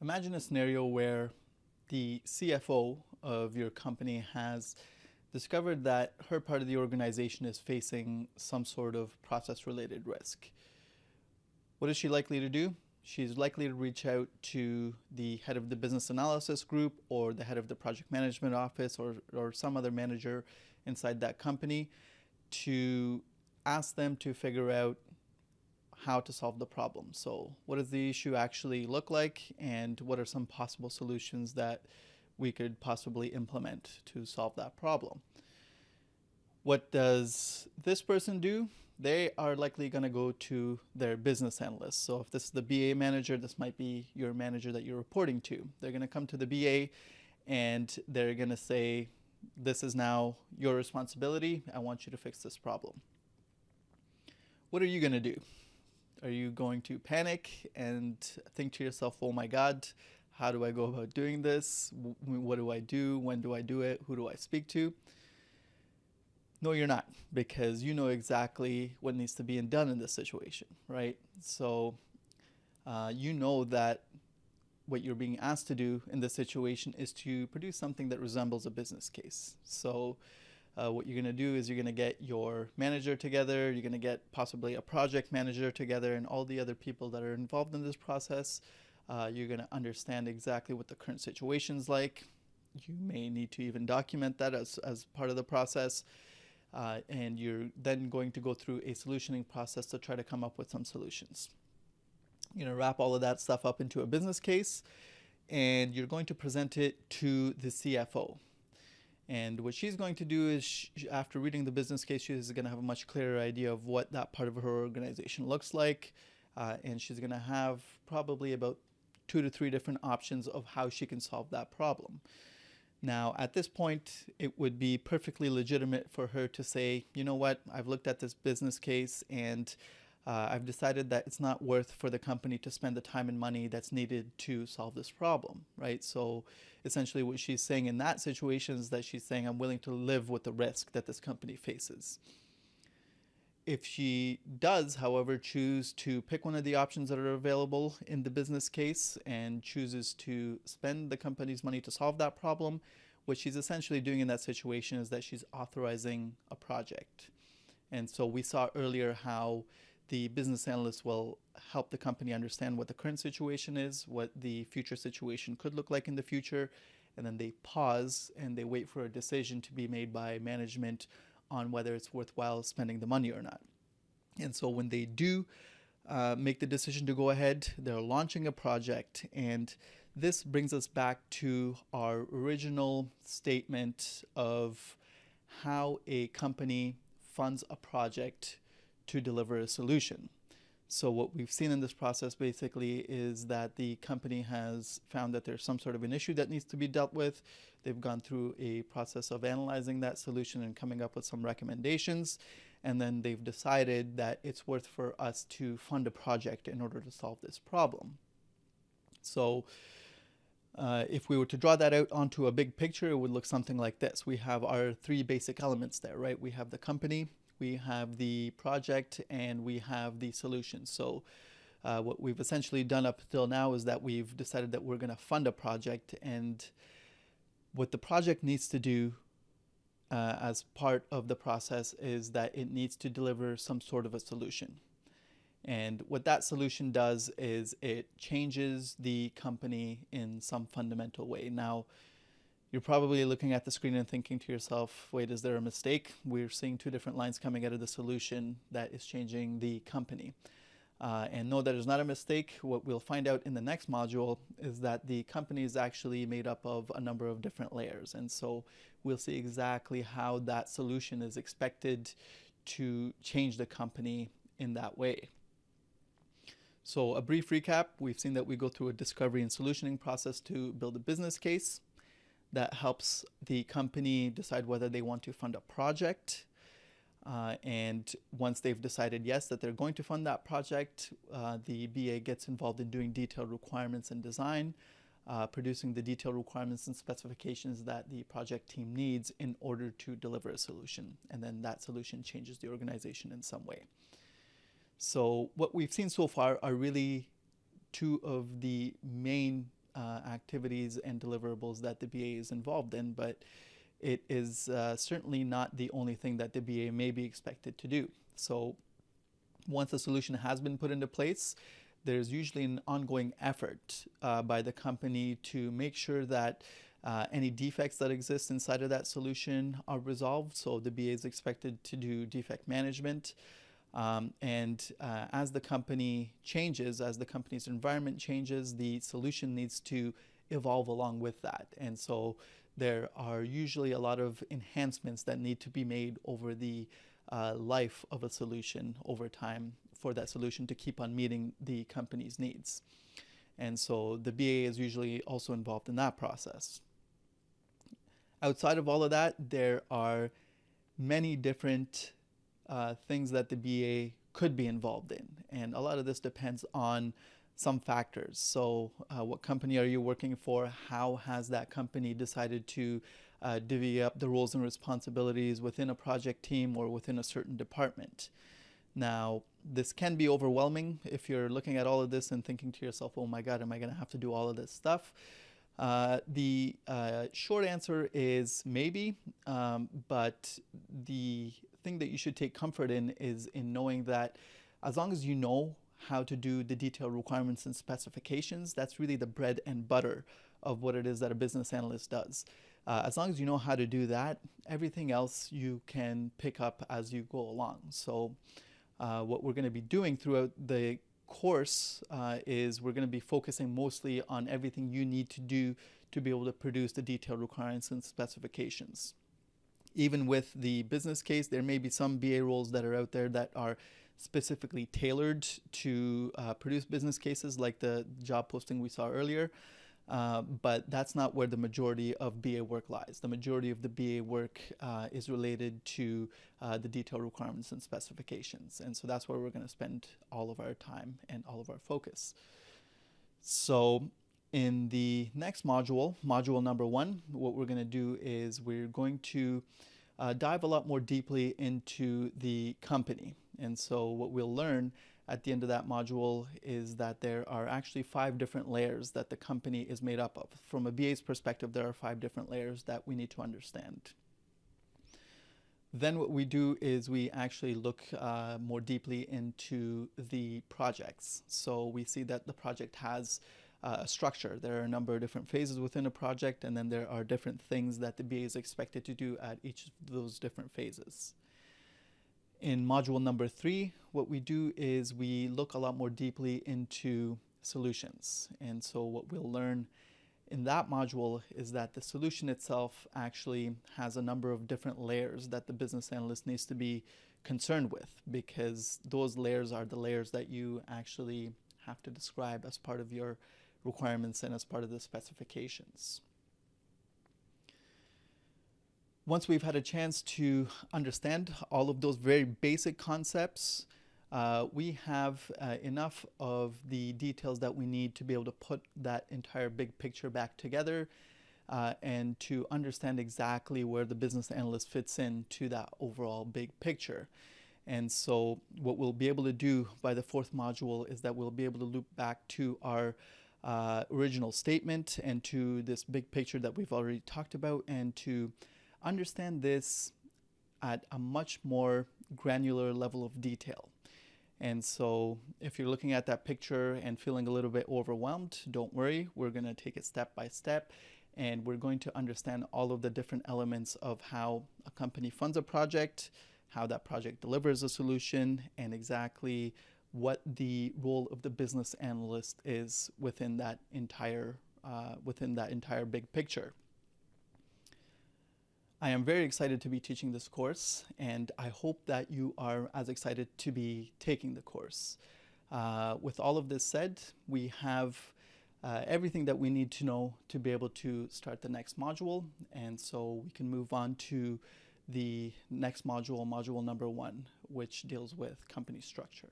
Imagine a scenario where the CFO of your company has discovered that her part of the organization is facing some sort of process-related risk. What is she likely to do? She's likely to reach out to the head of the business analysis group or the head of the project management office or some other manager inside that company to ask them to figure out how to solve the problem. So what does the issue actually look like, and what are some possible solutions that we could possibly implement to solve that problem? What does this person do? They are likely going to go to their business analyst. So if this is the BA manager, this might be your manager that you're reporting to. They're going to come to the BA and they're going to say, this is now your responsibility. I want you to fix this problem. What are you going to do? Are you going to panic and think to yourself, oh my God, how do I go about doing this? What do I do? When do I do it? Who do I speak to? No, you're not, because you know exactly what needs to be done in this situation, right? So you know that what you're being asked to do in this situation is to produce something that resembles a business case. So what you're going to do is you're going to get your manager together, you're going to get possibly a project manager together, and all the other people that are involved in this process. You're going to understand exactly what the current situation's like. You may need to even document that as part of the process. And you're then going to go through a solutioning process to try to come up with some solutions. You're going to wrap all of that stuff up into a business case, and you're going to present it to the CFO. And what she's going to do is, after reading the business case, she's going to have a much clearer idea of what that part of her organization looks like. And she's going to have probably about 2 to 3 different options of how she can solve that problem. Now, at this point, it would be perfectly legitimate for her to say, you know what, I've looked at this business case and I've decided that it's not worth for the company to spend the time and money that's needed to solve this problem, right? So essentially what she's saying in that situation is that she's saying, I'm willing to live with the risk that this company faces. If she does, however, choose to pick one of the options that are available in the business case and chooses to spend the company's money to solve that problem, what she's essentially doing in that situation is that she's authorizing a project. And so we saw earlier how the business analyst will help the company understand what the current situation is, what the future situation could look like in the future, and then they pause and they wait for a decision to be made by management on whether it's worthwhile spending the money or not. And so when they do make the decision to go ahead, they're launching a project. And this brings us back to our original statement of how a company funds a project to deliver a solution. So what we've seen in this process basically is that the company has found that there's some sort of an issue that needs to be dealt with. They've gone through a process of analyzing that solution and coming up with some recommendations. And then they've decided that it's worth for us to fund a project in order to solve this problem. So if we were to draw that out onto a big picture, it would look something like this. We have our 3 basic elements there, right? We have the company, we have the project, and we have the solution. So what we've essentially done up till now is that we've decided that we're going to fund a project, and what the project needs to do as part of the process is that it needs to deliver some sort of a solution. And what that solution does is it changes the company in some fundamental way. Now, you're probably looking at the screen and thinking to yourself, wait, is there a mistake? We're seeing 2 different lines coming out of the solution that is changing the company. And no, that is not a mistake. What we'll find out in the next module is that the company is actually made up of a number of different layers. And so we'll see exactly how that solution is expected to change the company in that way. So a brief recap, we've seen that we go through a discovery and solutioning process to build a business case that helps the company decide whether they want to fund a project. And once they've decided yes, that they're going to fund that project, the BA gets involved in doing detailed requirements and design, producing the detailed requirements and specifications that the project team needs in order to deliver a solution. And then that solution changes the organization in some way. So what we've seen so far are really 2 of the main activities and deliverables that the BA is involved in, but it is certainly not the only thing that the BA may be expected to do. So once a solution has been put into place, there's usually an ongoing effort by the company to make sure that any defects that exist inside of that solution are resolved. So the BA is expected to do defect management. As the company changes, as the company's environment changes, the solution needs to evolve along with that. And so there are usually a lot of enhancements that need to be made over the life of a solution over time for that solution to keep on meeting the company's needs. And so the BA is usually also involved in that process. Outside of all of that, there are many different things that the BA could be involved in. And a lot of this depends on some factors. So what company are you working for? How has that company decided to divvy up the roles and responsibilities within a project team or within a certain department? Now, this can be overwhelming if you're looking at all of this and thinking to yourself, oh my God, am I going to have to do all of this stuff? The short answer is maybe, but the thing that you should take comfort in is in knowing that as long as you know how to do the detailed requirements and specifications, that's really the bread and butter of what it is that a business analyst does. As long as you know how to do that, everything else you can pick up as you go along. So what we're going to be doing throughout the course is we're going to be focusing mostly on everything you need to do to be able to produce the detailed requirements and specifications. Even with the business case, there may be some BA roles that are out there that are specifically tailored to produce business cases, like the job posting we saw earlier. But that's not where the majority of BA work lies. The majority of the BA work is related to the detailed requirements and specifications. And so that's where we're going to spend all of our time and all of our focus. So in the next module, module number 1, what we're going to do is we're going to dive a lot more deeply into the company. And so what we'll learn at the end of that module is that there are actually 5 different layers that the company is made up of. From a BA's perspective, there are 5 different layers that we need to understand. Then what we do is we actually look more deeply into the projects. So we see that the project has a structure. There are a number of different phases within a project, and then there are different things that the BA is expected to do at each of those different phases. In module number 3, what we do is we look a lot more deeply into solutions. And so what we'll learn in that module is that the solution itself actually has a number of different layers that the business analyst needs to be concerned with, because those layers are the layers that you actually have to describe as part of your requirements and as part of the specifications. Once we've had a chance to understand all of those very basic concepts, we have enough of the details that we need to be able to put that entire big picture back together and to understand exactly where the business analyst fits into that overall big picture. And so what we'll be able to do by the 4th module is that we'll be able to loop back to our original statement and to this big picture that we've already talked about, and to understand this at a much more granular level of detail. And so if you're looking at that picture and feeling a little bit overwhelmed, don't worry, we're going to take it step by step, and we're going to understand all of the different elements of how a company funds a project, how that project delivers a solution, and exactly what the role of the business analyst is within that entire big picture. I am very excited to be teaching this course, and I hope that you are as excited to be taking the course. With all of this said, we have everything that we need to know to be able to start the next module, and so we can move on to the next module, module number 1, which deals with company structure.